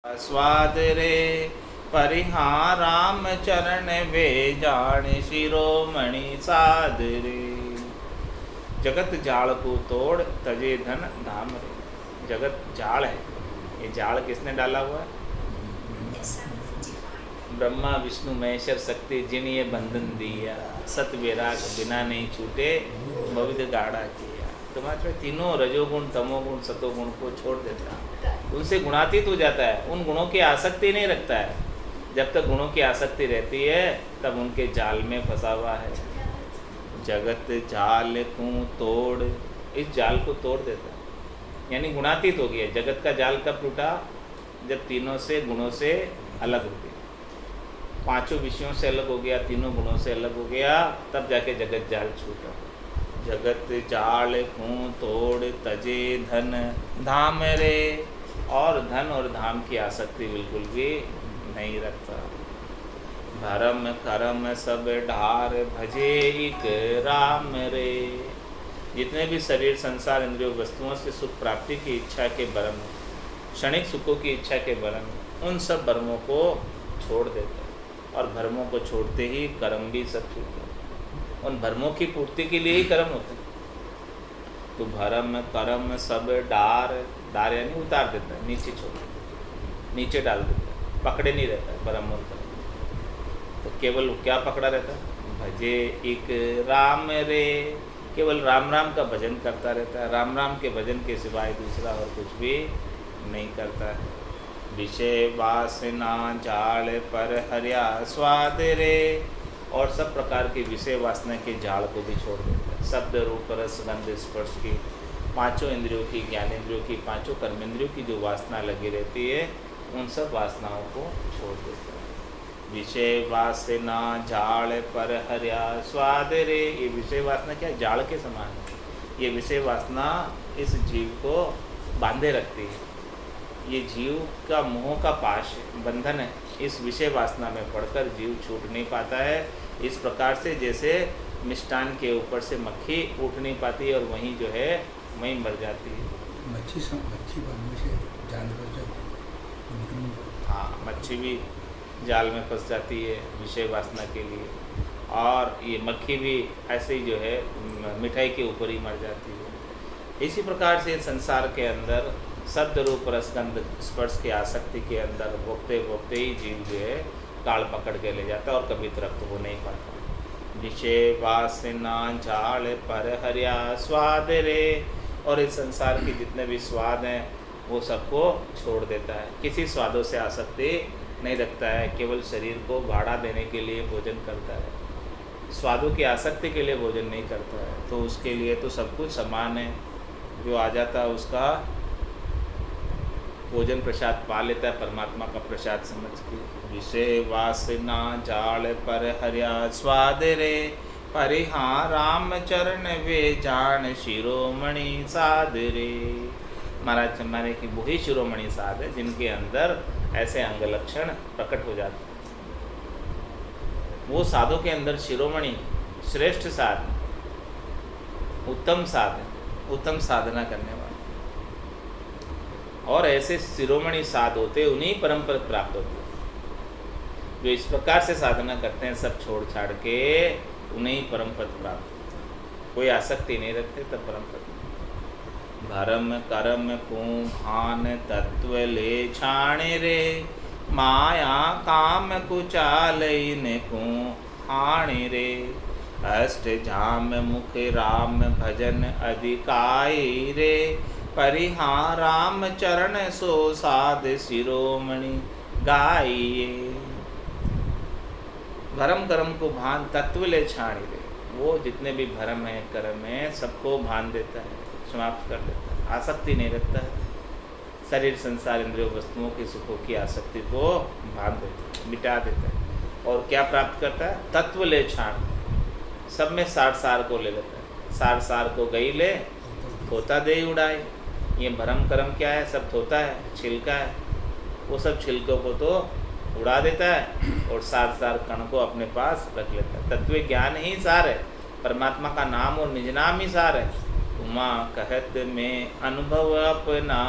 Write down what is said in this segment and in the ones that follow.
स्वाद रे परिहार राम चरण वे जान शिरोमणि साध रे। जगत जाल को तोड़ तजे धन धाम रे। जगत जाल है, ये जाल किसने डाला हुआ है? ब्रह्मा विष्णु महेश्वर शक्ति जिन ये बंधन दिया, सत विराग बिना नहीं छूटे भविद गाढ़ा किया। तुम्हारे तीनों रजोगुण तमोगुण सतोगुण को छोड़ देता, उनसे गुणातीत हो जाता है, उन गुणों की आसक्ति नहीं रखता है। जब तक गुणों की आसक्ति रहती है तब उनके जाल में फंसा हुआ है। जगत जाल को तोड़, इस जाल को तोड़ देता है, यानी गुणातीत हो गया। जगत का जाल कब टूटा? जब तीनों से गुणों से अलग हो गया, पांचों विषयों से अलग हो गया, तीनों गुणों से अलग हो गया, तब जाके जगत जाल छूटा। जगत जाल को तोड़ तजे धन धाम रे, और धन और धाम की आसक्ति बिल्कुल भी नहीं रखता। धर्म कर्म सब ढार भजे एक राम रे। जितने भी शरीर संसार इंद्रियों वस्तुओं से सुख प्राप्ति की इच्छा के भरम, क्षणिक सुखों की इच्छा के भरम, उन सब भरमों को छोड़ देता है। और भरमों को छोड़ते ही कर्म भी सब छूटते हैं। उन भरमों की पूर्ति के लिए ही कर्म होते हैं। तो भरम कर्म सब डार, डार यानी उतार देता है, नीचे छोड़ देता है, नीचे डाल देता है, पकड़े नहीं रहता है भरम और कर्म। तो केवल क्या पकड़ा रहता है? भजे एक राम रे, केवल राम राम का भजन करता रहता है। राम राम के भजन के सिवाय दूसरा और कुछ भी नहीं करता है। विषय वासना जाल पर हरिया स्वाद रे, और सब प्रकार के विषय वासना के जाल को भी छोड़ देता है। शब्द रूप रस गंध स्पर्श की पांचों इंद्रियों की, ज्ञानेंद्रियों की, पांचों कर्मेंद्रियों की जो वासना लगी रहती है, उन सब वासनाओं को छोड़ देता है। विषय वासना जाल पर हरिया स्वाद रे, ये विषय वासना क्या जाल के समान है। ये विषय वासना इस जीव को बांधे रखती है। ये जीव का मोह का पाश बंधन है। इस विषय वासना में पड़कर जीव छूट नहीं पाता है। इस प्रकार से जैसे मिष्टान के ऊपर से मक्खी उठ नहीं पाती और वहीं जो है वहीं मर जाती है। मच्छी बनने से जानवर जब, हाँ, मच्छी भी जाल में फंस जाती है विषय वासना के लिए, और ये मक्खी भी ऐसे ही जो है मिठाई के ऊपर ही मर जाती है। इसी प्रकार से संसार के अंदर शब्द रूप रसगंध स्पर्श की आसक्ति के अंदर भोगते भोगते ही जीव जो है काल पकड़ के ले जाता है और कभी तृप्त हो नहीं पाता। विषय वासना जाल पर हरिया स्वाद रे, और इस संसार के जितने भी स्वाद हैं वो सबको छोड़ देता है। किसी स्वादों से आसक्ति नहीं रखता है, केवल शरीर को भाड़ा देने के लिए भोजन करता है। स्वादों की आसक्ति के लिए भोजन नहीं करता है, तो उसके लिए तो सब कुछ समान है। जो आ जाता है उसका भोजन प्रसाद पा लेता है, परमात्मा का प्रसाद समझ के। विषय वासना जाल पर हरिया स्वाद रे, परिहार राम चरण वे जान शिरोमणि साध रे। महाराज हमारे की वही शिरोमणि साध है जिनके अंदर ऐसे अंग लक्षण प्रकट हो जाते हैं। वो साधों के अंदर शिरोमणि श्रेष्ठ साध, उत्तम साध, उत्तम साधना करने वाले, और ऐसे शिरोमणि साध होते उन्हीं परम पद प्राप्त होते हैं। जो इस प्रकार से साधना करते हैं, सब छोड़ छाड़ के उन्हीं परम पद प्राप्त, कोई आसक्ति नहीं रखते, तब परम पद। भरम कर्म को भान तत्व ले छाणे रे, माया काम कुचाल को हाणे रे। अष्ट जाम मुख राम भजन अधिकाई रे, परिहार राम चरण सो साध शिरोमणि गाइए। भरम कर्म को भान तत्व ले छाणी रे, वो जितने भी भरम है कर्म है सबको भान देता है, समाप्त कर देता है, आसक्ति नहीं रखता है। शरीर संसार इंद्रियों वस्तुओं की सुखों की आसक्ति को भान देता है, मिटा देता है। और क्या प्राप्त करता है? तत्व ले छाण, सब में सार सार को ले लेता है। सार सार को गई ले, थोता दे उड़ाए। ये भरम कर्म क्या है? सब थोता है, छिलका है। वो सब छिलकों को तो उड़ा देता है और सार सार कण को अपने पास रख लेता है। तत्व ज्ञान ही सार है, परमात्मा का नाम और निज नाम ही सार है। उमा कहत में अनुभव अपना,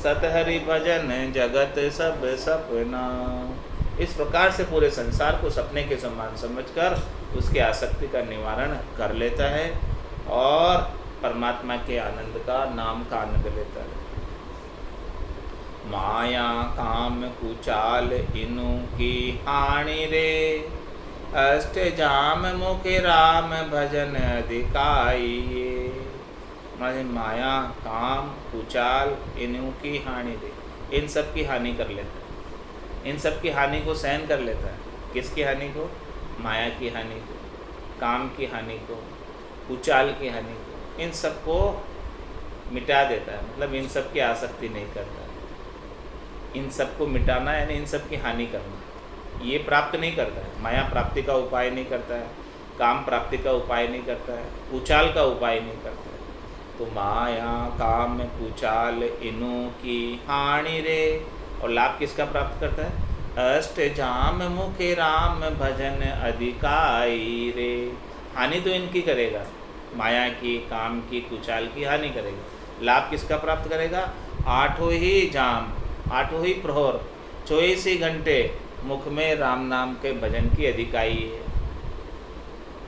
सतहरि भजन जगत सब सपना। इस प्रकार से पूरे संसार को सपने के समान समझकर उसके आसक्ति का निवारण कर लेता है और परमात्मा के आनंद का, नाम का आनंद लेता है। माया काम कुचाल इनु की हानि रे, अष्ट जाम मुखे राम भजन अधिकाई। माया काम कुचाल इनु की हानि रे, इन सब की हानि कर लेता है, इन सब की हानि को सहन कर लेता है। किसकी हानि को? माया की हानि को, काम की हानि को, कुचाल की हानि को, इन सब को मिटा देता है। मतलब इन सब की आसक्ति नहीं करता। इन सब को मिटाना यानी इन सब की हानि करना। ये प्राप्त नहीं करता है, माया प्राप्ति का उपाय नहीं करता है, काम प्राप्ति का उपाय नहीं करता है, कुचाल का उपाय नहीं करता है। तो माया काम कुचाल इनु की हानि रे, और लाभ किसका प्राप्त करता है? अष्ट जाम मुखे राम भजन अधिकाई रे। हानि तो इनकी करेगा, माया की, काम की, कुचाल की हानि करेगा। लाभ किसका प्राप्त करेगा? आठों ही जाम, आठों ही प्रहर, 24 ही घंटे मुख में राम नाम के भजन की अधिकाई है।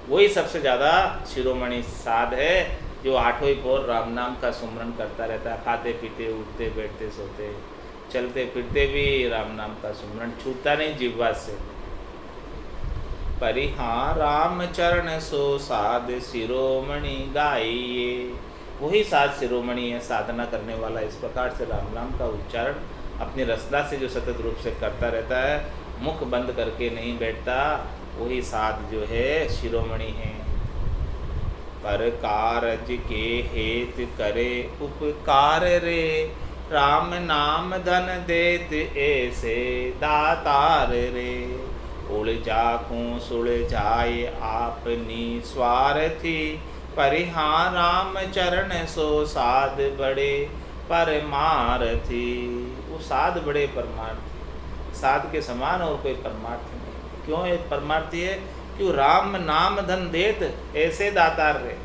वही सबसे ज़्यादा शिरोमणि साध है जो आठों ही प्रहर राम नाम का सुमरन करता रहता है। खाते पीते, उठते बैठते, सोते चलते फिरते भी राम नाम का सुमरन छूटता नहीं जिह्वा से। परिहां राम चरण सो साध शिरोमणि गाइए। वही साध शिरोमणि है, साधना करने वाला। इस प्रकार से राम नाम का उच्चारण अपनी रसना से जो सतत रूप से करता रहता है, मुख बंद करके नहीं बैठता, वही साध जो है शिरोमणि है। पर कारज के हेत करे उपकार रे, राम नाम धन देत ऐसे दातार रे। उलझाकूं सुलझाए आपनी स्वार्थी, परिहां राम चरण सो साध बड़े परमार्थी। वो साध बड़े परमार्थी, साध के समान और कोई परमार्थ नहीं। क्यों ये परमार्थी है? क्यों? राम नाम धन देत ऐसे दातार रे।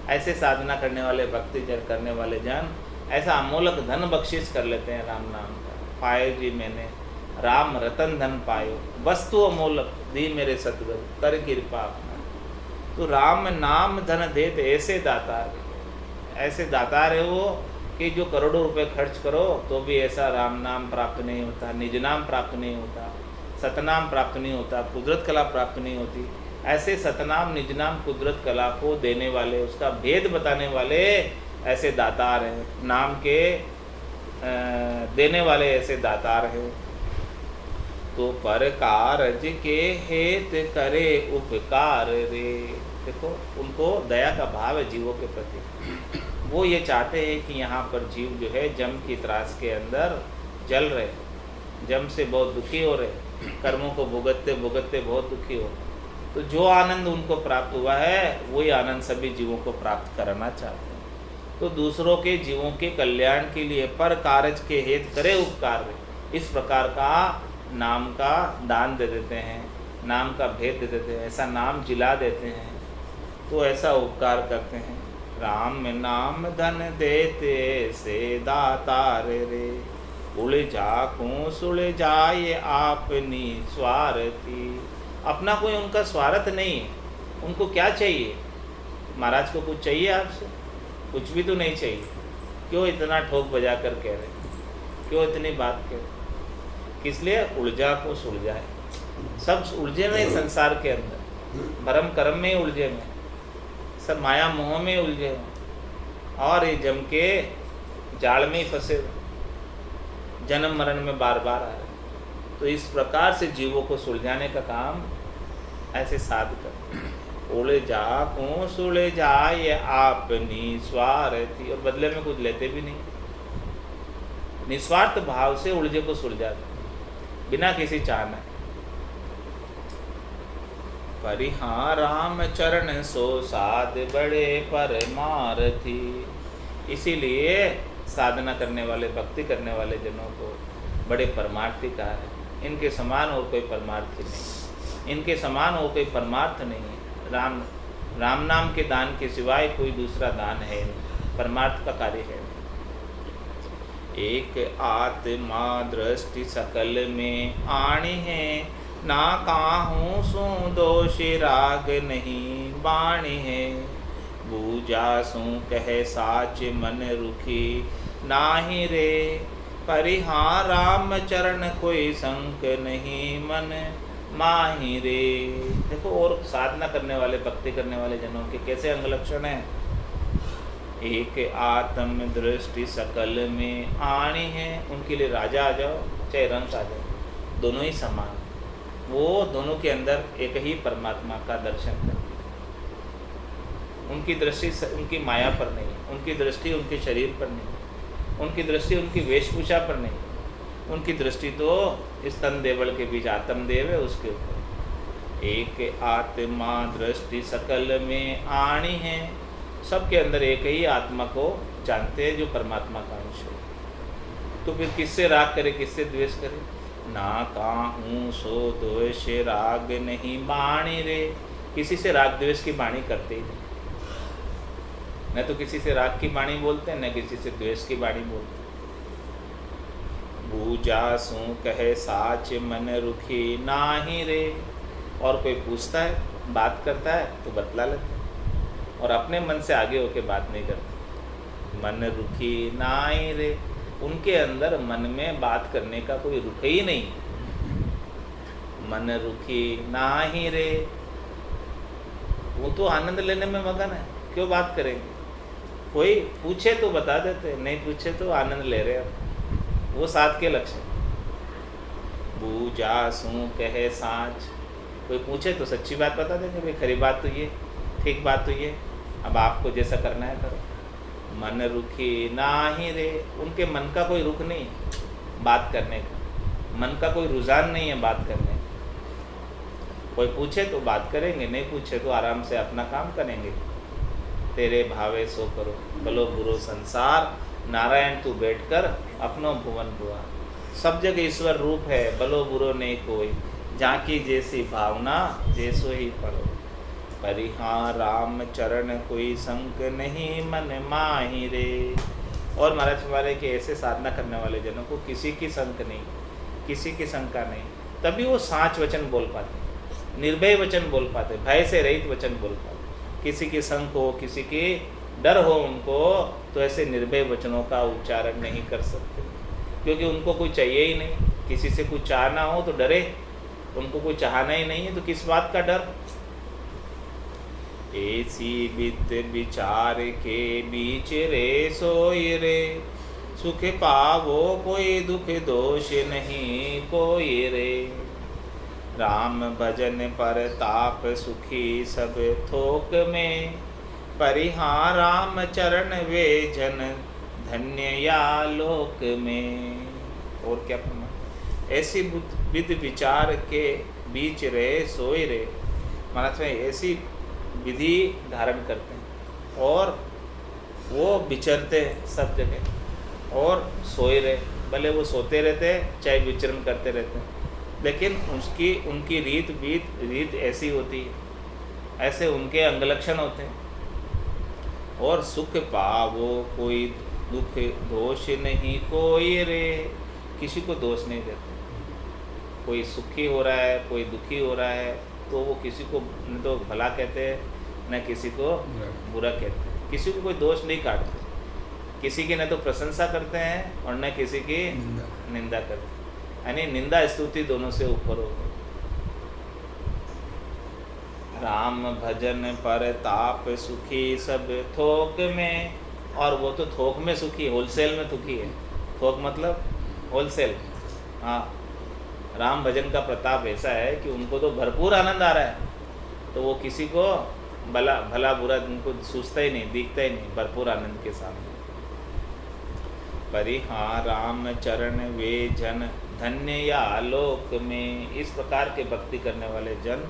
ऐसे साधना करने वाले, भक्ति करने वाले जन ऐसा अमूलक धन बख्शिश कर लेते हैं राम नाम का। पायो जी मैंने राम रतन धन पायो, वस्तु अमूलक दी मेरे सतगुरु, कर कृपा अपना। तो राम नाम धन देत ऐसे दातार, ऐसे दातार है वो कि जो करोड़ों रुपए खर्च करो तो भी ऐसा राम नाम प्राप्त नहीं होता, निज नाम प्राप्त नहीं होता, सतनाम प्राप्त नहीं होता, कुदरत कला प्राप्त नहीं होती। ऐसे सतनाम, निज नाम, कुदरत कला को देने वाले, उसका भेद बताने वाले ऐसे दातार हैं। नाम के देने वाले ऐसे दातार हैं। तो पर कारज के हेत करे उपकार रे। देखो, उनको दया का भाव है जीवों के प्रति। वो ये चाहते हैं कि यहाँ पर जीव जो है जम की त्रास के अंदर जल रहे, जम से बहुत दुखी हो रहे, कर्मों को भुगतते भुगतते बहुत दुखी हो। तो जो आनंद उनको प्राप्त हुआ है वही आनंद सभी जीवों को प्राप्त करना चाहते हैं। तो दूसरों के जीवों के कल्याण के लिए पर कारज के हेत करे उपकार, इस प्रकार का नाम का दान दे देते हैं, नाम का भेद दे देते हैं, ऐसा नाम जिला देते हैं। तो ऐसा उपकार करते हैं। राम नाम धन देते से दातार रे, उलझाकूं सुलझाए आपनी स्वार्थी। अपना कोई उनका स्वार्थ नहीं है। उनको क्या चाहिए? महाराज को कुछ चाहिए आपसे? कुछ भी तो नहीं चाहिए। क्यों इतना ठोक बजा कर कह रहे? क्यों इतनी बात कह रहे? किस लिए? उलझा को सुलझाए। सब उलझे में संसार के अंदर, भरम कर्म में ही उलझे में, सब माया मोह में उलझे हैं और ये जम के जाल में ही फंसे, जन्म मरण में बार बार आ रहे। तो इस प्रकार से जीवों को सुलझाने का काम ऐसे साध कर। उलझा को सुलझाए आपनी स्वार्थी, और बदले में कुछ लेते भी नहीं, निस्वार्थ भाव से उलझे को सुलझाते बिना किसी चाहना। परिहां राम चरण सो साध बड़े परमार्थी। इसीलिए साधना करने वाले, भक्ति करने वाले जनों को बड़े परमार्थी कहा है। इनके समान और कोई परमार्थी नहीं, इनके समान और कोई परमार्थ नहीं है। राम नाम के दान के सिवाय कोई दूसरा दान है नहीं, परमार्थ का कार्य है। एक आत्मा दृष्टि सकल में आणी है, ना काहूँ सो दोष राग नहीं बाणी है। बूझा सू कह साच मन रुखी नाही रे, परिहार राम चरण कोई संक नहीं मन माही रे। देखो और साधना करने वाले, भक्ति करने वाले जनों के कैसे अंग लक्षण हैं। एक आत्म दृष्टि सकल में आणी है, उनके लिए राजा आ जाओ चाहे रंक आ जाओ, दोनों ही समान। वो दोनों के अंदर एक ही परमात्मा का दर्शन करते। उनकी दृष्टि उनकी माया पर नहीं, उनकी दृष्टि उनके शरीर पर नहीं, उनकी दृष्टि उनकी वेशभूषा पर नहीं, उनकी दृष्टि तो इस तन देवल के बीच आत्मदेव है उसके ऊपर। एक आत्मा दृष्टि सकल में आणी है, सबके अंदर एक ही आत्मा को जानते हैं जो परमात्मा का अंश हो। तो फिर किससे राग करे, किससे द्वेष करे। ना काहूँ सो द्वेष राग नहीं बाणी रे, किसी से राग द्वेष की बाणी करते ही नहीं। न तो किसी से राग की बाणी बोलते हैं, न किसी से द्वेष की बाणी बोलते हैं। बूझा सू कहे साच मन रुखी नाही रे, और कोई पूछता है, बात करता है तो बतला लेते, और अपने मन से आगे होके बात नहीं करते। मन रुखी नाही रे, उनके अंदर मन में बात करने का कोई रुख ही नहीं। मन रुखी नाही रे, वो तो आनंद लेने में मगन है, क्यों बात करेंगे। कोई पूछे तो बता देते, नहीं पूछे तो आनंद ले रहे हैं, वो साथ के लक्ष्य। बूझा सू कहे साच, कोई पूछे तो सच्ची बात बता देंगे, भाई खरी बात तो ये, ठीक बात तो ये, अब आपको जैसा करना है करो। मन रुखी नाही रे, उनके मन का कोई रुख नहीं बात करने का, मन का कोई रुझान नहीं है बात करने का। कोई पूछे तो बात करेंगे, नहीं पूछे तो आराम से अपना काम करेंगे। तेरे भावे सो करो, भलो बुरो संसार, नारायण तू बैठकर अपनो भुवन बुआ। सब जगह ईश्वर रूप है, भलो बुरो नहीं कोई, जाकी जैसी भावना जैसो ही पढ़ो। परिहार राम चरण कोई संक नहीं मन माही रे। और महाराज हमारे के ऐसे साधना करने वाले जनों को किसी की संक नहीं, किसी की शंका नहीं, तभी वो साच वचन बोल पाते, निर्भय वचन बोल पाते, भय से रहित वचन बोल पाते। किसी की संक हो, किसी की डर हो उनको, तो ऐसे निर्भय वचनों का उच्चारण नहीं कर सकते, क्योंकि उनको कोई चाहिए ही नहीं। किसी से कुछ चाहना हो तो डरे, उनको कोई चाहना ही नहीं है, तो किस बात का डर। ऐसी विद विचार के बीच रे सोई रे, सुख पावो कोई दुख दोष नहीं कोई रे। राम भजन पर ताप सुखी सब थोक में, परिहार राम चरण वे जन धन्य या लोक में। और क्या पढ़ना, ऐसी विद विचार के बीच रहे सोए रे, महाराज में ऐसी विधि धारण करते हैं और वो विचरते सब जगह और सोए रहे, भले वो सोते रहते हैं चाहे विचरण करते रहते हैं, लेकिन उसकी उनकी रीत ऐसी होती है, ऐसे उनके अंगलक्षण होते हैं। और सुख पावो कोई दुख दोष नहीं कोई रे, किसी को दोष नहीं देते। कोई सुखी हो रहा है, कोई दुखी हो रहा है, तो वो किसी को न तो भला कहते हैं, न किसी को बुरा कहते हैं, किसी को कोई दोष नहीं काटते, किसी की न तो प्रशंसा करते हैं और न किसी की निंदा करते हैं। यानी निंदा स्तुति दोनों से ऊपर हो गए। राम भजन पर ताप सुखी सब थोक में, और वो तो थोक में सुखी, होलसेल में सुखी है। थोक मतलब होलसेल। हाँ, राम भजन का प्रताप ऐसा है कि उनको तो भरपूर आनंद आ रहा है, तो वो किसी को भला बुरा उनको सूझता ही नहीं, दिखता ही नहीं, भरपूर आनंद के सामने। परिहार राम चरण वे जन धन्य या लोक में। इस प्रकार के भक्ति करने वाले जन,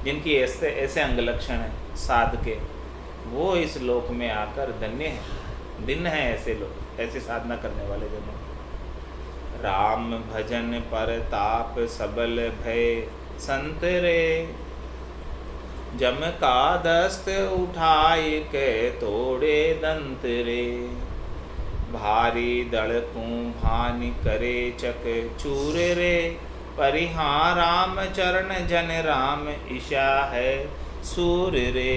जिनकी ऐसे अंगलक्षण हैं साध के, वो इस लोक में आकर धन्य हैं, दिन हैं ऐसे लोग, ऐसे साधना करने वाले जनों। राम भजन पर ताप सबल भय संत रे, जम का दस्त उठाए के तोड़े दंत रे। भारी दड़कूं भानि करे चक चूर रे, परिहां राम चरण जन राम ईशा है सूर रे।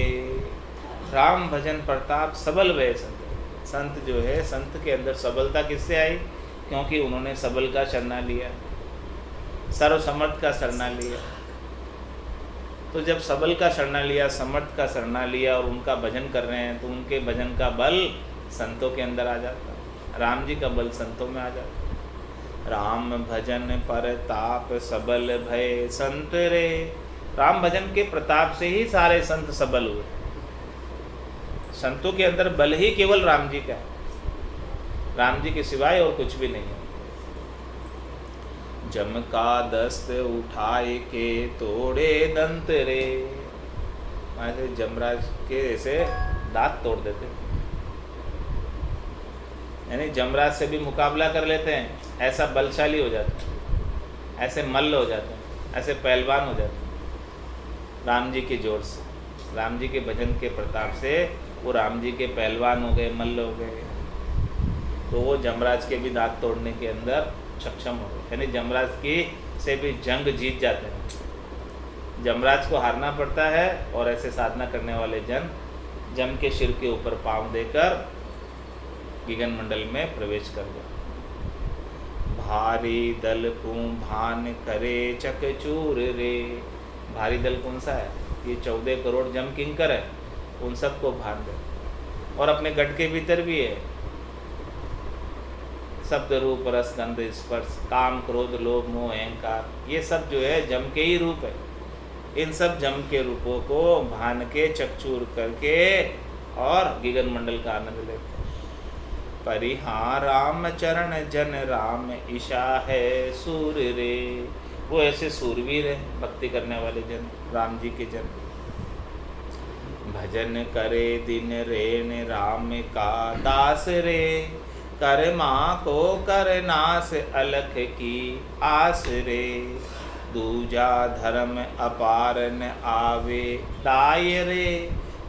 राम भजन प्रताप सबल भय संत। संत जो है, संत के अंदर सबलता किससे आई? क्योंकि उन्होंने सबल का शरणा लिया, सर्वसमर्थ का शरणा लिया। तो जब सबल का शरणा लिया, समर्थ का शरणा लिया और उनका भजन कर रहे हैं, तो उनके भजन का बल संतों के अंदर आ जाता है। राम जी का बल संतों में आ जाता है। राम भजन पर ताप सबल भय संत रे। राम भजन के प्रताप से ही सारे संत सबल हुए। संतों के अंदर बल ही केवल राम जी का है, राम जी के सिवाय और कुछ भी नहीं है। जम का दस्त उठाए के तोड़े दंत रे। ऐसे जमराज के ऐसे दांत तोड़ देते, यानी जमराज से भी मुकाबला कर लेते हैं, ऐसा बलशाली हो जाता है, ऐसे मल्ल हो जाते हैं, ऐसे पहलवान हो जाते हैं राम जी के जोर से। राम जी के भजन के प्रताप से वो राम जी के पहलवान हो गए, मल्ल हो गए। तो वो जमराज के भी दांत तोड़ने के अंदर सक्षम हो गए, यानी जमराज की से भी जंग जीत जाते हैं। जमराज को हारना पड़ता है और ऐसे साधना करने वाले जन जम के सिर के ऊपर पांव देकर गगन मंडल में प्रवेश कर गए। भारी दल को भान करे चकचूर रे। भारी दल कौन सा है? ये 14 करोड़ जम किंकर है, उन सबको भान दे। और अपने गढ़ के भीतर भी है शब्द रूप रस गंध स्पर्श काम क्रोध लोभ मोह अहंकार, ये सब जो है जम के ही रूप है। इन सब जम के रूपों को भान के चकचूर करके और गगन मंडल का आनंद लेते हैं। परिहां राम चरण जन राम ईशा है सूर रे। वो ऐसे सूरवीर है भक्ति करने वाले जन, राम जी के जन। भजन करे दिन रेन राम का दास रे, कर माँ को कर नास अलख की आस रे। दूजा धर्म अपार न आवे दाय रे,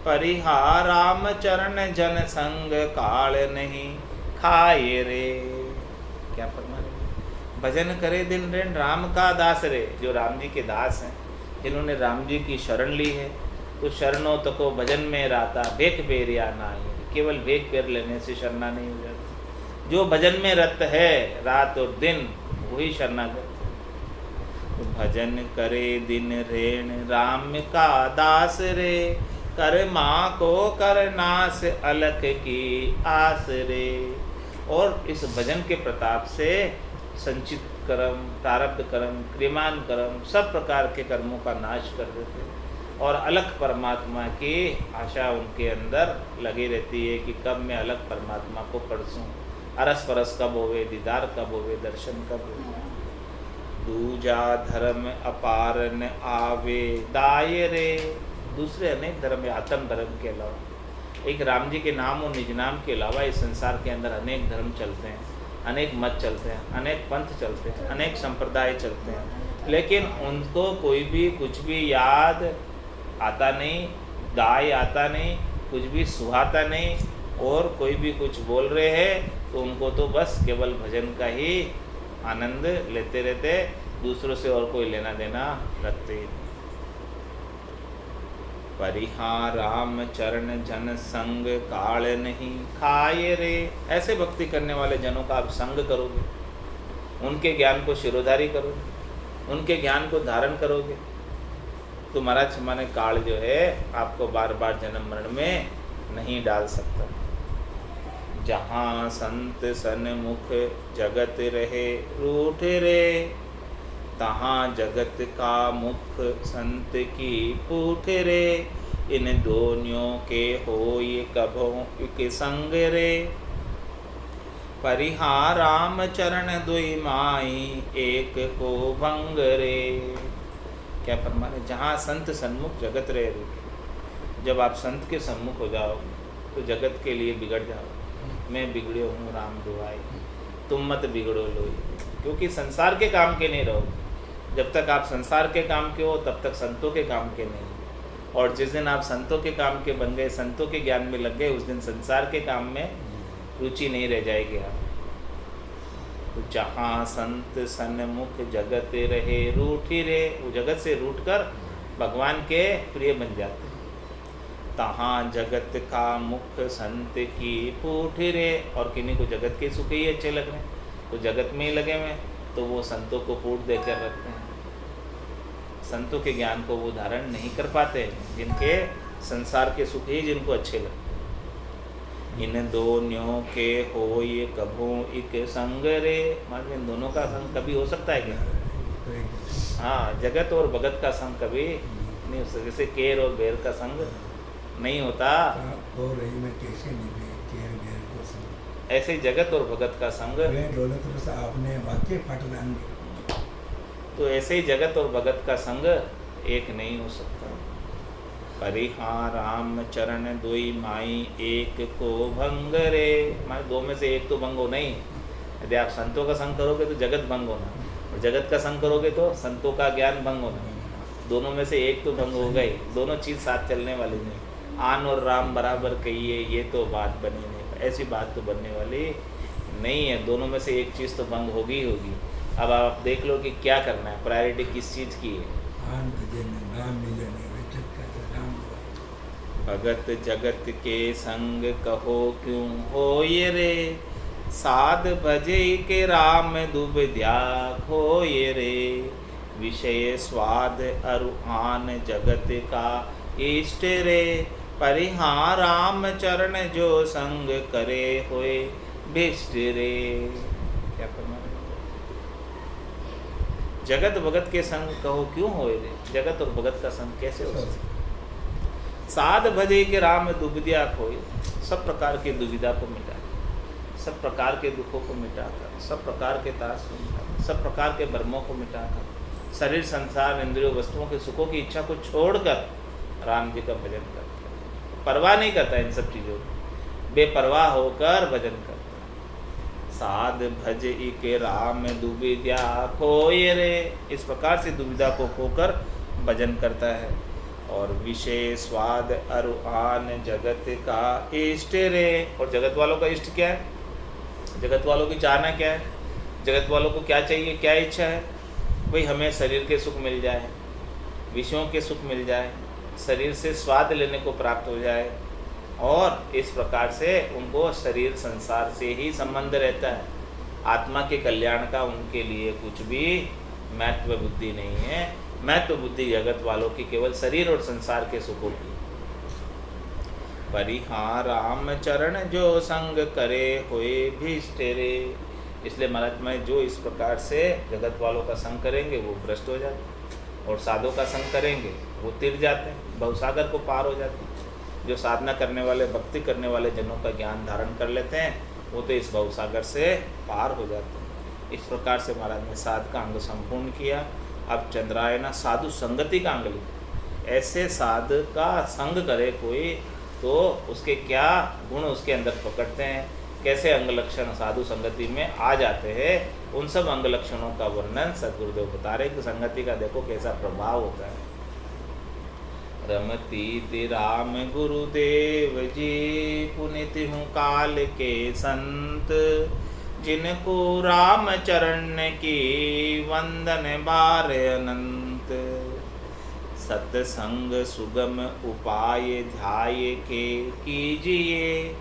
परिहा राम चरण जन संग काल नहीं खाए रे। क्या फरमा रहे? भजन करे दिन रेन राम का दास रे। जो राम जी के दास हैं, जिन्होंने राम जी की शरण ली है, तो शरणों तको भजन में राता भेक पेरिया नाई। केवल भेक पेर लेने से शरणा नहीं हो जाती। जो भजन में रत है रात और दिन, वही शरणागत। तो भजन करे दिन रेण राम का दास रे, कर माँ को कर नास अलख की आस रे। और इस भजन के प्रताप से संचित कर्म, प्रारब्ध कर्म, क्रियमान कर्म, सब प्रकार के कर्मों का नाश कर देते हैं। और अलग परमात्मा की आशा उनके अंदर लगी रहती है कि कब मैं अलग परमात्मा को परसूं, अरस परस कब होवे, दीदार कब होवे, दर्शन कब होवे। दूजा धर्म अपार न आवे दायरे। दूसरे अनेक धर्म है आत्म धर्म के अलावा। एक राम जी के नाम और निज नाम के अलावा इस संसार के अंदर अनेक धर्म चलते हैं, अनेक मत चलते हैं, अनेक पंथ चलते हैं, अनेक संप्रदाय चलते हैं, लेकिन उनको कोई भी कुछ भी याद आता नहीं, दाय आता नहीं, कुछ भी सुहाता नहीं। और कोई भी कुछ बोल रहे हैं तो उनको तो बस केवल भजन का ही आनंद लेते रहते, दूसरों से और कोई लेना देना रखते ही नहीं। परिहां राम चरण जन संग काल नहीं खाए रे। ऐसे भक्ति करने वाले जनों का आप संग करोगे, उनके ज्ञान को शिरोधारी करोगे, उनके ज्ञान को धारण करोगे, तो महाराज माने काल जो है आपको बार बार जन्म मरण में नहीं डाल सकता। जहाँ संत सन्मुख जगत रहे रूठ रे, तहाँ जगत का मुख संत की पूठ रे। इन दोनों के होय कभों एक संग रे, परिहां राम चरण दुई माई एक को भंग रे। क्या फरमा रहे? जहाँ संत सन्मुख जगत रहे रूठ। जब आप संत के सम्मुख हो जाओगे तो जगत के लिए बिगड़ जाओगे। मैं बिगड़े हूँ राम दुआई, तुम मत बिगड़ो लोई। क्योंकि संसार के काम के नहीं रहोगे। जब तक आप संसार के काम के हो तब तक संतों के काम के नहीं। और जिस दिन आप संतों के काम के बन गए, संतों के ज्ञान में लग गए, उस दिन संसार के काम में रुचि नहीं रह जाएगी आप। तो जहाँ संत सन्मुख जगत रहे रूठी रे, वो जगत से रूठ कर भगवान के प्रिय बन जाते हैं। तहाँ जगत का मुख संत की पूठ रे, और किन्हीं को जगत के सुख ही अच्छे लग रहे हैं तो जगत में ही लगे हुए, तो वो संतों को पूठ देकर रखते हैं। संतों के ज्ञान को वो धारण नहीं कर पाते, जिनके संसार के सुख ही जिनको अच्छे लगते हैं। इन दोनों के हो ये कभू एक संग रे, मतलब इन दोनों का संग कभी हो सकता है क्या? हाँ, जगत और भगत का संग कभी नहीं हो सकता। जैसे केर और बेर का संग नहीं होता, हो रही मैं कैसे निभे केर बेर को संग, ऐसे ही जगत और भगत का संग, आपने वाक्य फाट लाएंगे, तो ऐसे ही जगत और भगत का संग एक नहीं हो सकता। परिहार राम चरण दुई माई एक को भंग रे, माने दो में से एक तो भंग हो नहीं। यदि आप संतों का संग करोगे तो जगत भंग होना, और जगत का संग करोगे तो संतों का ज्ञान भंग होना। दोनों में से एक तो भंग हो गई, दोनों चीज़ साथ चलने वाली नहीं। आन और राम बराबर कहिए, ये तो बात बनी नहीं, ऐसी बात तो बनने वाली नहीं है। दोनों में से एक चीज़ तो भंग होगी होगी। अब आप देख लो कि क्या करना है, प्रायोरिटी किस चीज़ की है। भगत जगत के संग कहो क्यों हो ये रे, साध भजे के राम दुबध्या हो ये रे। विषय स्वाद अरु आन जगत का इष्ट रे, परिहार राम चरण जो संग करे होए भिष्ट रे। क्या फरमा रहे? जगत भगत के संग कहो क्यों होए रे, जगत और भगत का संग कैसे हो सकता? साध भजे के राम दुविधा खोए, सब प्रकार के दुविधा को मिटा, सब प्रकार के दुखों को मिटाकर, सब प्रकार के तास को मिटाकर, सब प्रकार के भ्रमों को मिटाकर, शरीर संसार इंद्रियों वस्तुओं के सुखों की इच्छा को छोड़कर राम जी का भजन करता है। परवाह नहीं करता इन सब चीज़ों की, बेपरवाह होकर भजन करता है। साध भज के राम दुविधा खोए रे, इस प्रकार से दुविधा को खोकर भजन करता है। और विषय स्वाद अरु आन जगत का इष्ट रे, और जगत वालों का इष्ट क्या है? जगत वालों की चाहना क्या है? जगत वालों को क्या चाहिए, क्या इच्छा है? भाई हमें शरीर के सुख मिल जाए, विषयों के सुख मिल जाए, शरीर से स्वाद लेने को प्राप्त हो जाए, और इस प्रकार से उनको शरीर संसार से ही संबंध रहता है। आत्मा के कल्याण का उनके लिए कुछ भी महत्व बुद्धि नहीं है। महत्व बुद्धि जगत वालों की केवल शरीर और संसार के सुखों की। परिहार राम चरण जो संग करे होए भिष्ट रे, इसलिए महाराज में जो इस प्रकार से जगत वालों का संग करेंगे वो भ्रष्ट हो जाते, और साधु का संग करेंगे वो तिर जाते हैं, भवसागर को पार हो जाते हैं। जो साधना करने वाले, भक्ति करने वाले जनों का ज्ञान धारण कर लेते हैं, वो तो इस भवसागर से पार हो जाते हैं। इस प्रकार से महाराज ने साध का अंग संपूर्ण किया। अब चंद्रायना साधु संगति का अंग लिखा। ऐसे साध का संग करे कोई तो उसके क्या गुण उसके अंदर पकड़ते हैं, कैसे अंग लक्षण साधु संगति में आ जाते हैं, उन सब अंग लक्षणों का वर्णन सद्गुरुदेव बता रहे कि संगति का देखो कैसा प्रभाव होता है। रमती राम गुरुदेव जी, पुनित हूँ काल के संत, जिनको राम चरण की वंदन बार अनंत। सत्संग सुगम उपाय ध्याय के कीजिए,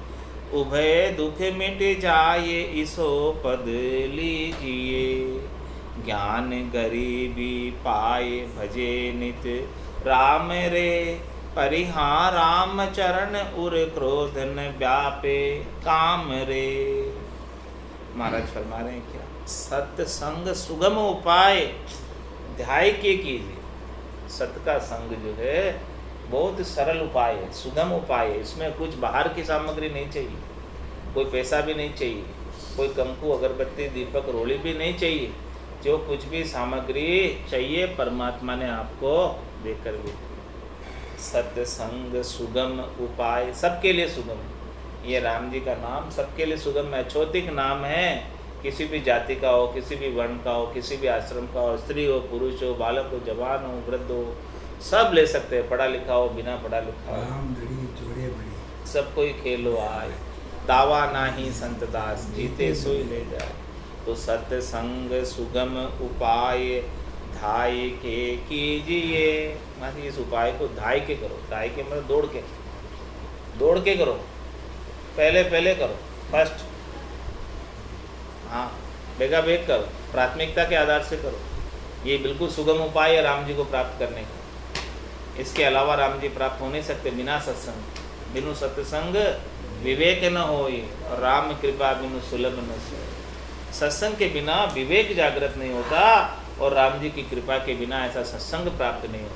उभय दुख मिट जाए इसो पद लीजिए। ज्ञान गरीबी पाए भजे नित राम रे, परिहार राम चरण उर क्रोध न व्यापे काम रे। महाराज फरमा रहे हैं क्या? सत्संग सुगम उपाय ध्याय के कीजिए। सत का संग जो है बहुत सरल उपाय है, सुगम उपाय है। इसमें कुछ बाहर की सामग्री नहीं चाहिए, कोई पैसा भी नहीं चाहिए, कोई कंकु अगरबत्ती दीपक रोली भी नहीं चाहिए। जो कुछ भी सामग्री चाहिए परमात्मा ने आपको देकर भी। सत्संग सुगम उपाय, सबके लिए सुगम। ये राम जी का नाम सबके लिए सुगम है, अछौतिक नाम है। किसी भी जाति का हो, किसी भी वर्ण का हो, किसी भी आश्रम का हो, स्त्री हो, पुरुष हो, बालक हो, जवान हो, वृद्ध हो, सब ले सकते हैं। पढ़ा लिखा हो, बिना पढ़ा लिखा हो, राम दड़ी जोड़े बड़ी, सब कोई खेलो आए। दावा नाही संत दास, जीते सोई ले जाए। तो सत्संग सुगम उपाय धाय के कीजिए। मतलब इस उपाय को धाय के करो, धाय के मतलब दौड़ के करो, पहले करो, फर्स्ट, हाँ बेगा बेग करो, प्राथमिकता के आधार से करो। ये बिल्कुल सुगम उपाय है राम जी को प्राप्त करने का। इसके अलावा राम जी प्राप्त हो नहीं सकते बिना सत्संग। बिनु सत्संग विवेक न होई, और राम कृपा बिनु सुलभ न सोई। सत्संग के बिना विवेक जागृत नहीं होता, और राम जी की कृपा के बिना ऐसा सत्संग प्राप्त नहीं होता।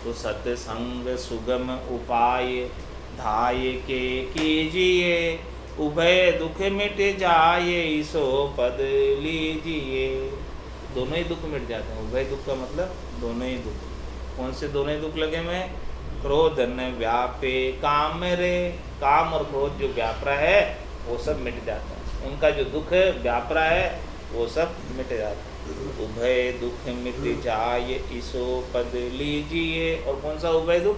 तो सत्संग सुगम उपाय धाय के कीजिए, उभय दुख मिट जाए सो पद लीजिए। दोनों ही दुख मिट जाते हैं। उभय दुख का मतलब दोनों ही दुख। कौन से दोनों ही दुख लगे में? क्रोध न व्यापे काम रे। काम और क्रोध जो व्यापरा है वो सब मिट जाता है। उनका जो दुख व्यापरा है वो सब मिट जाता है। उभय दुख मिट जाए इसो पद लीजिए। और कौन सा उभय दुख?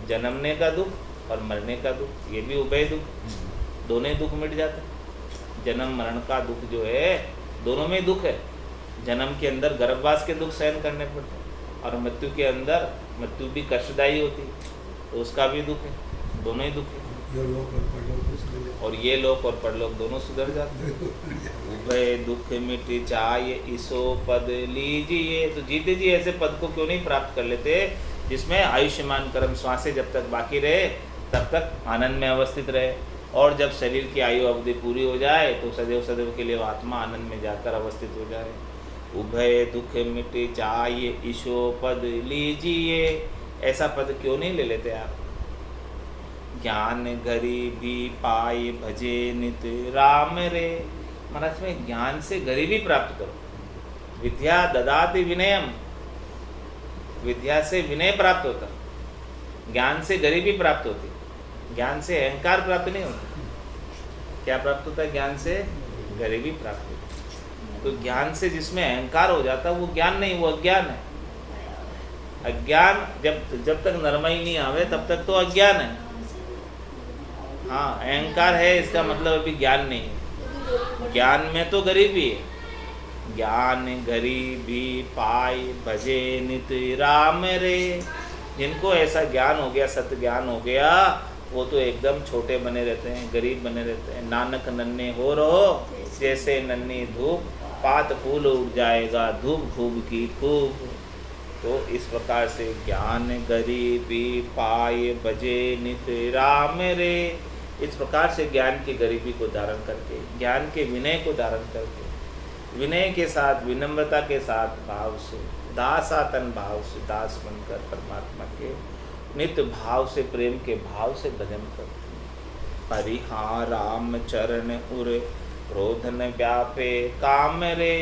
जन्मने का दुख और मरने का दुख, ये भी उभय दुख। दोनों ही दुख मिट जाते हैं। जन्म मरण का दुख जो है दोनों में दुख है। जन्म के अंदर गर्भवास के दुख सहन करने पड़ते हैं, और मृत्यु के अंदर मृत्यु भी कष्टदायी होती है, तो उसका भी दुख है। दोनों ही दुख है। और ये लोक और परलोक दोनों सुधर जाते हैं। उभय दुख मिट जाए इसो पद लीजिए। तो जीते जी ऐसे पद को क्यों नहीं प्राप्त कर लेते जिसमें आयुष्मान कर्म श्वासें जब तक बाकी रहे तब तक आनंद में अवस्थित रहे, और जब शरीर की आयु अवधि पूरी हो जाए तो सदैव सदैव के लिए वो आत्मा आनंद में जाकर अवस्थित हो जाए। उभय दुख मिट जाए ईशो पद लीजिए। ऐसा पद क्यों नहीं ले लेते आप? ज्ञान गरीबी पाए भजे नित राम रे। महाराज में ज्ञान से गरीबी प्राप्त करो। विद्या ददाति विनयम। विद्या से विनय प्राप्त होता, ज्ञान से गरीबी प्राप्त होती, ज्ञान से अहंकार प्राप्त नहीं होता। क्या प्राप्त होता है? ज्ञान से गरीबी प्राप्त होती। तो ज्ञान से जिसमें अहंकार हो जाता वो ज्ञान नहीं, वो अज्ञान है। अज्ञान जब तक नरमाई नहीं आवे तब तक तो अज्ञान है। हाँ, अहंकार है इसका मतलब अभी ज्ञान नहीं है। ज्ञान में तो गरीबी है। ज्ञान गरीबी पाई भजे नित राम रे। जिनको ऐसा ज्ञान हो गया, सत्य ज्ञान हो गया, वो तो एकदम छोटे बने रहते हैं, गरीब बने रहते हैं। नानक नन्हे हो रहो जैसे नन्ही धूप, पात फूल उड़ जाएगा धूप खूब की खूब। तो इस प्रकार से ज्ञान गरीबी पाए भजे नित राम रे। इस प्रकार से ज्ञान की गरीबी को धारण करके, ज्ञान के विनय को धारण करके, विनय के साथ, विनम्रता के साथ, भाव से, दासातन भाव से, दास बनकर परमात्मा के नित्य भाव से, प्रेम के भाव से भजन करते। परिहा राम चरण उर क्रोध न व्यापे काम रे।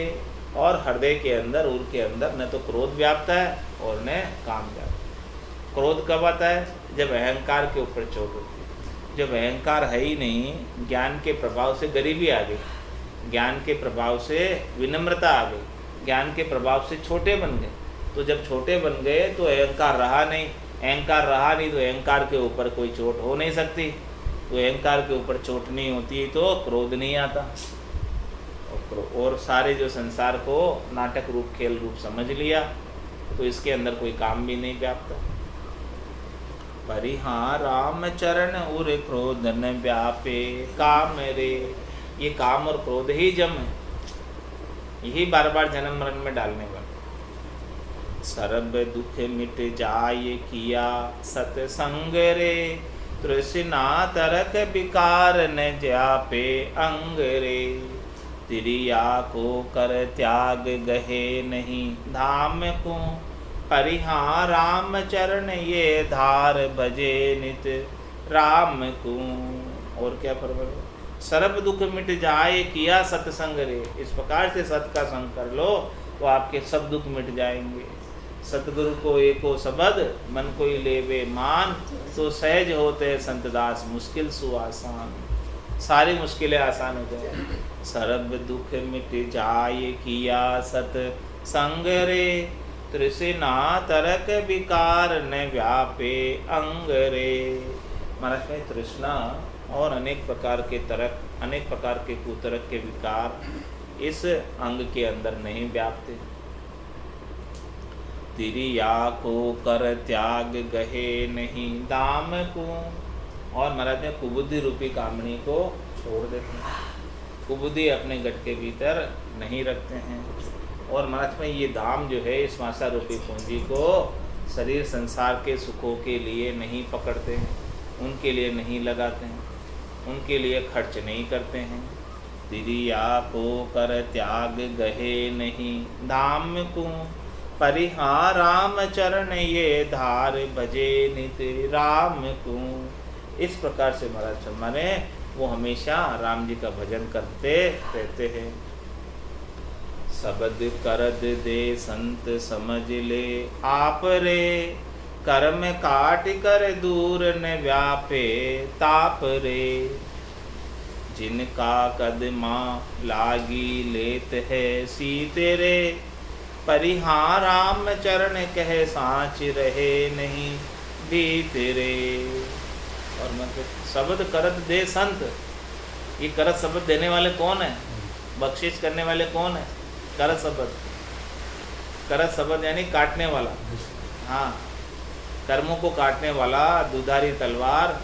और हृदय के अंदर, उर के अंदर न तो क्रोध व्यापता है और न काम व्यापता है। क्रोध कब आता है? जब अहंकार के ऊपर चोट होती है। जब अहंकार है ही नहीं, ज्ञान के प्रभाव से गरीबी आ गई, ज्ञान के प्रभाव से विनम्रता आ गई, ज्ञान के प्रभाव से छोटे बन गए। तो जब छोटे बन गए तो अहंकार रहा नहीं, अहंकार रहा नहीं तो अहंकार के ऊपर कोई चोट हो नहीं सकती। तो अहंकार के ऊपर चोट नहीं होती तो क्रोध नहीं आता। और सारे जो संसार को नाटक रूप, खेल रूप समझ लिया तो इसके अंदर कोई काम भी नहीं व्याप्ता। परिहा राम चरण उर क्रोध न व्यापे काम रे। ये काम और क्रोध ही जम है, यही बार बार जन्म मरण में डालने वाला। सर्व दुख मिट जाए किया सत्संग रे। तृष्णा तरक विकार न जापे अंग रे। तिरिया को कर त्याग गहे नहीं धाम को। परिहा राम चरण ये धार भजे नित राम को। और क्या फरमाया? सर्व दुख मिट जाए किया सत्संग रे। इस प्रकार से सत का संग कर लो तो आपके सब दुख मिट जाएंगे। सतगुरु को एको सबद मन कोई लेवे मान। तो सहज होते संत दास मुश्किल सुआसान। सारी मुश्किलें आसान हो जाए। सर्व दुख मिट जाए किया सत संग रे। तृष्णा तरक विकार न व्यापे अंग रे। महाराज में तृष्णा और अनेक प्रकार के तर्क, अनेक प्रकार के कुतर्क के विकार इस अंग के अंदर नहीं व्यापते। तिरिया को कर त्याग गहे नहीं दाम को, और महाराज ने कुबुद्धि रूपी कामनी को छोड़ देते हैं, कुबुद्धि अपने गट के भीतर नहीं रखते हैं। और महाराज में ये दाम जो है इस मासा रूपी पूंजी को शरीर संसार के सुखों के लिए नहीं पकड़ते हैं, उनके लिए नहीं लगाते हैं, उनके लिए खर्च नहीं करते हैं। तिरिया को कर त्याग गहे नहीं दाम को, परिहार राम चरण ये धार भजे नित राम को। इस प्रकार से महाराज हमारे वो हमेशा राम जी का भजन करते रहते हैं। शब्द करद दे संत समझ ले आप रे, कर्म काट कर दूर न व्यापे ताप रे। जिनका कदमा लागी लेत है सीते रे, परिहार राम चरण कह साँच रहे नहीं बीत रे। और मतलब शब्द करद दे संत, ये करद शब्द देने वाले कौन है, बख्शिश करने वाले कौन है? करद शब्द, करद शब्द यानी काटने वाला। हाँ, कर्मों को काटने वाला दुधारी तलवार,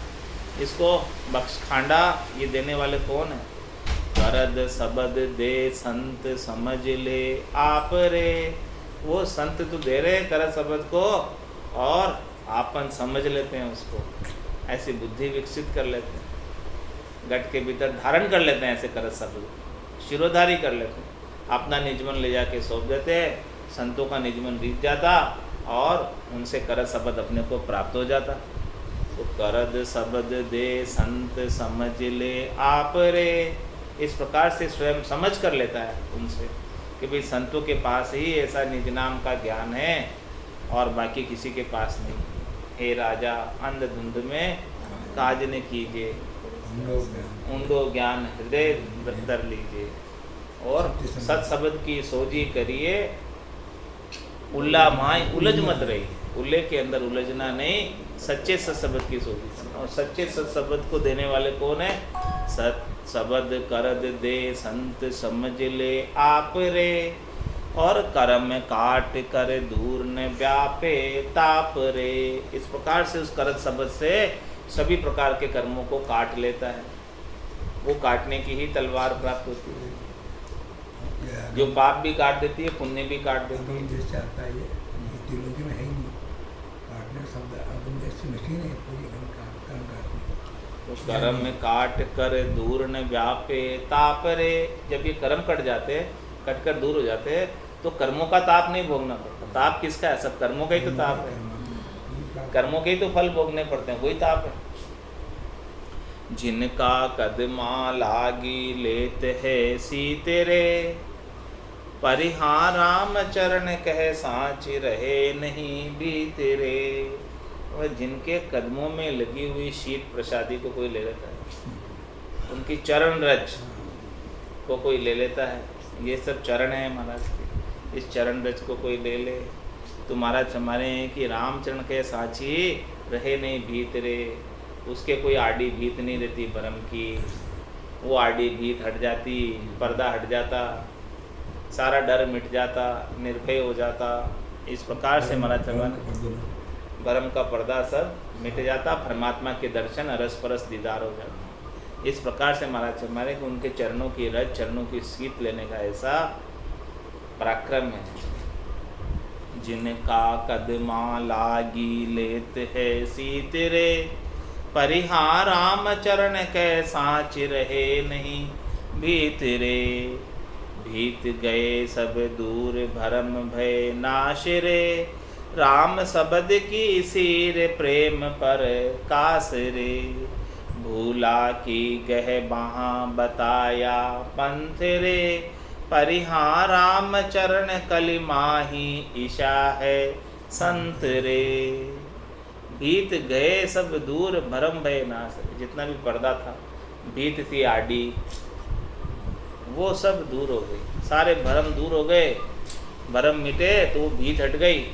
इसको बख्श खांडा, ये देने वाले कौन है? करद शब्द दे संत समझ ले आप रे। वो संत तो दे रहे करद शब्द को और आपन समझ लेते हैं उसको, ऐसी बुद्धि विकसित कर लेते हैं, गट के भीतर धारण कर लेते हैं, ऐसे करद शब्द शिरोधारी कर लेते हैं, अपना निजमन ले जाके सौंप देते हैं, संतों का निजमन बीत जाता और उनसे करद शब्द अपने को प्राप्त हो जाता। तो करद शब्द दे संत समझ ले आप रे, इस प्रकार से स्वयं समझ कर लेता है उनसे कि भाई संतों के पास ही ऐसा निज नाम का ज्ञान है और बाकी किसी के पास नहीं। हे राजा अंधधुंध में काज न कीजिए, ऊंडो ज्ञान हृदय धर लीजिए, और सत शब्द की सोजी करिए, उल्ला माय उलझ मत रही। उल्ले के अंदर उलझना नहीं, सच्चे सत शब्द की सोजी करना। और सच्चे सत शब्द को देने वाले कौन है? सत शब्द करद दे संत समझ ले आप रे, और कर्म काट कर दूर न व्यापे ताप रे। इस प्रकार से उस करद शब्द से सभी प्रकार के कर्मों को काट लेता है, वो काटने की ही तलवार प्राप्त होती है, जो पाप भी काट देती है, पुण्य भी काट देती है। जैसे आता है ये त्रिलोकी में है ही नहीं, काटने शब्द अगम जैसी मशीन है पूरी कर्म काटने। उस कर्म में काट कर दूर न व्यापे ताप रे। जब ये कर्म कट जाते, कट कर दूर हो जाते, तो कर्मों का ताप नहीं भोगना पड़ता। ताप किसका है? सब कर्मों का ही तो ताप है, कर्मों के ही तो फल भोगने पड़ते हैं, वही ताप है। जिनका कदमा लागी लेत है सीते रे, परिहार राम चरण कह साँच रहे नहीं बीते रे। वह जिनके कदमों में लगी हुई शीत प्रसादी को कोई ले लेता है, उनकी चरण रज को कोई ले लेता है, ये सब चरण है महाराज के, इस चरण रज को कोई ले ले तो महाराज हमारे हैं कि रामचरण के साँची रहे नहीं भीत रे। उसके कोई आड़ी भीत नहीं रहती भरम की, वो आड़ी भीत हट जाती, पर्दा हट जाता, सारा डर मिट जाता, निर्भय हो जाता। इस प्रकार से महाराज भगवान भरम का पर्दा सब मिट जाता, परमात्मा के दर्शन अरस परस दीदार हो जाता। इस प्रकार से महाराज हमारे को उनके चरणों की रज, चरणों की सीत लेने का ऐसा पराक्रम है। जिनका कदमा लागी लेत है सीत रे, परिहार राम चरण कै साँच रहे नहीं भीत रे। भीत गए सब दूर भरम भय नाश रे, राम शब्द की सिर प्रेम पर कास रे। भूला की गह बहा बताया पंथ रे, परिहार राम चरण कलि माही ईशा है संत रे। भीत गए सब दूर भरम भय नाश, जितना भी पर्दा था, भीत थी आडी, वो सब दूर हो गई, सारे भरम दूर हो गए, भरम मिटे तो वो भीत हट गई।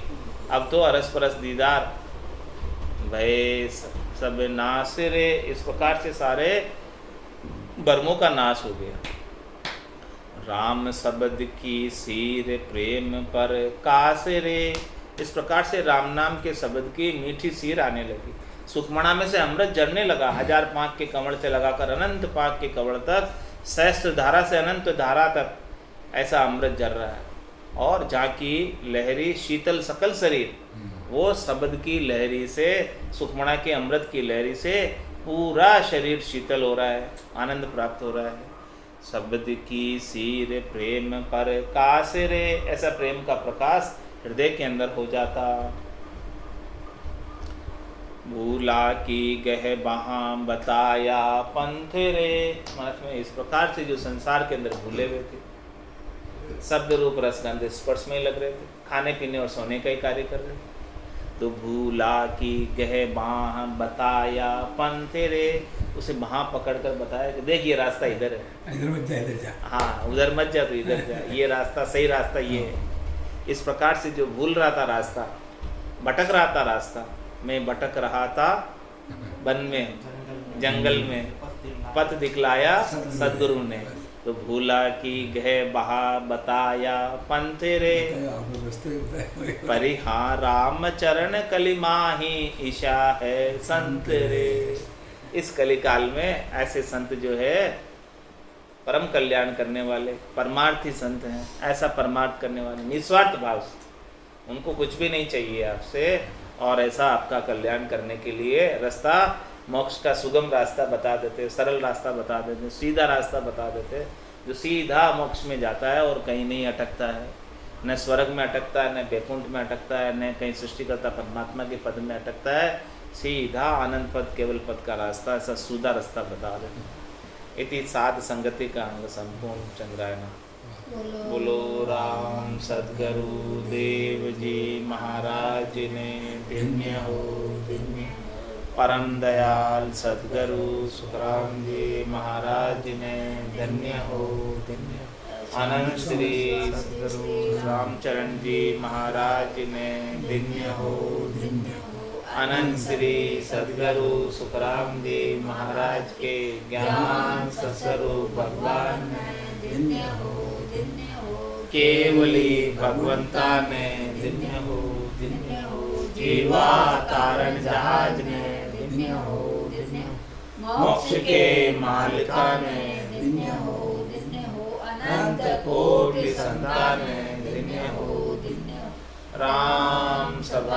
अब तो अरस परस दीदार भय सब नाश रे। इस प्रकार से सारे वर्मों का नाश हो गया। राम शब्द की सीर प्रेम पर कास रे। इस प्रकार से राम नाम के शब्द की मीठी सीर आने लगी। सुखमणा में से अमृत झरने लगा। 1000 पाँक के कमल से लगाकर अनंत पाँक के कमल तक, सहस्त्र धारा से अनंत धारा तक ऐसा अमृत झर रहा है। और जहाँ की लहरी शीतल सकल शरीर, वो शब्द की लहरी से, सुखमणा के अमृत की लहरी से पूरा शरीर शीतल हो रहा है, आनंद प्राप्त हो रहा है। शब्द की सीर प्रेम पर कास रे। ऐसा प्रेम का प्रकाश हृदय के अंदर हो जाता। भूला की गह बहा बताया पंथ रे। मतलब इस प्रकार से जो संसार के अंदर भूले हुए थे, शब्द रूप रसगंध स्पर्श में ही लग रहे थे, खाने पीने और सोने का ही कार्य कर रहे थे। तो भूला की गह बाह बताया पंथ रे। उसे वहाँ पकड़ कर बताया कि देख ये रास्ता इधर है, इधर मत जा, इधर जा। हाँ उधर मत जा, तो इधर जा, ये रास्ता सही रास्ता ये है। इस प्रकार से जो भूल रहा था रास्ता, भटक रहा था रास्ता, मैं भटक रहा था वन में, जंगल में, पथ दिखलाया सदगुरु ने। तो भूला की गह बहा बताया पंथ रे। परिहा राम चरण कली माही ईशा है संत रे। इस कली काल में ऐसे संत जो है परम कल्याण करने वाले परमार्थी संत हैं। ऐसा परमार्थ करने वाले निस्वार्थ भाव से, उनको कुछ भी नहीं चाहिए आपसे, और ऐसा आपका कल्याण करने के लिए रास्ता, मोक्ष का सुगम रास्ता बता देते, सरल रास्ता बता देते, सीधा रास्ता बता देते, जो सीधा मोक्ष में जाता है और कहीं नहीं अटकता है। न स्वर्ग में अटकता है, न वैकुंठ में अटकता है, न कहीं सृष्टिकर्ता परमात्मा के पद में अटकता है। सीधा आनंद पद, केवल पद का रास्ता, ऐसा सीधा रास्ता बता देते। इति साध संगति का अंग संपूर्ण चंद्रायण। बोलो राम सद्गुरु देव जी महाराज ने धन्य हो, धन्य परम दयाल सद्गुरु सुखराम जी महाराज ने धन्य हो, धन्य अनंत श्री सद्गुरु रामचरण जी महाराज ने धन्य हो, धन्य अनंत श्री सद्गुरु सुखराम जी महाराज के ज्ञान सत्स्वरूप भगवान ने धन्य हो, केवली भगवंता ने धन्य हो, धन्य हो जीवा तारण जहाज ने धन्य हो, धन्य मोक्ष के मालिका ने धन्य हो, अनंत कोटि संतान ने धन्य हो, धन्य राम सभा